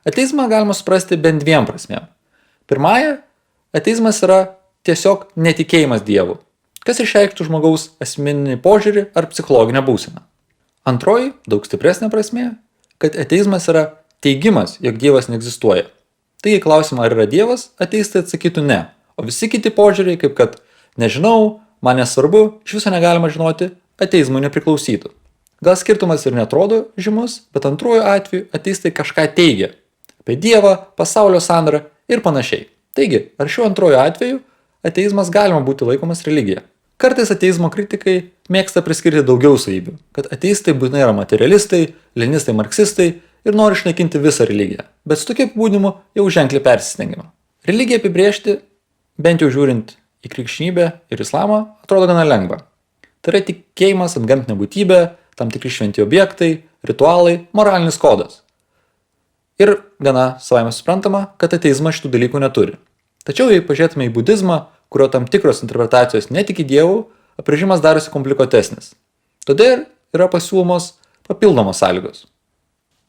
Ateizmą galima suprasti bent dviem prasmėm. Pirmąja, ateizmas yra tiesiog netikėjimas Dievu, kas išreikštų žmogaus asmeninį požiūrį ar psichologinę būseną. Antroji, daug stipresnė prasmė, kad ateizmas yra teigimas, jog Dievas neegzistuoja. Taigi klausimą, ar yra Dievas, ateistai atsakytų ne, o visi kiti požiūriai, kaip kad nežinau, man nesvarbu, iš viso negalima žinoti, ateizmui nepriklausytų. Gal skirtumas ir netrodo žymus, bet antruoju atveju ateistai kažką teigia apie Dievą, pasaulio sandarą ir panašiai. Taigi, ar šiuo antruoju atveju ateizmas galima būti laikomas religija? Kartais ateizmo kritikai mėgsta priskirti daugiau savybių, kad ateistai būtinai yra materialistai, lenistai, marksistai ir nori išnaikinti visą religiją, bet su tokiu apibūdinimu jau ženkliai persistengiama. Religiją apibrėžti, bent jau žiūrint į krikščionybę ir islamą, atrodo gana lengva. Tai yra tikėjimas antgamtinė būtybė, tam tikri šventi objektai, ritualai, moralinis kodas. Ir gana savaime suprantama, kad ateizmas šitų dalykų neturi. Tačiau jei pažiūrėtume į budizmą, kurio tam tikros interpretacijos netiki Dievu, apibrėžimas darosi komplikuotesnis. Todėl yra pasiūlomos papildomos sąlygos.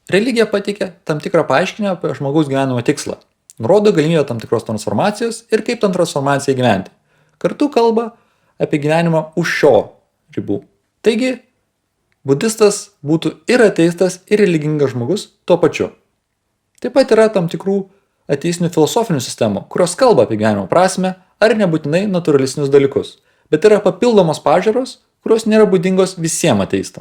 Religija pateikia tam tikrą paaiškinimą apie žmogaus gyvenimo tikslą, nurodo galimybę tam tikros transformacijos ir kaip tą transformaciją gyventi. Kartu kalba apie gyvenimą už šio ribų. Taigi, budistas būtų ir ateistas, ir religingas žmogus tuo pačiu. Taip pat yra tam tikrų ateistinių filosofinių sistemų, kurios kalba apie gyvenimo prasmę ar nebūtinai naturalistinius dalykus, bet yra papildomos pažiūros, kurios nėra būdingos visiems ateistam.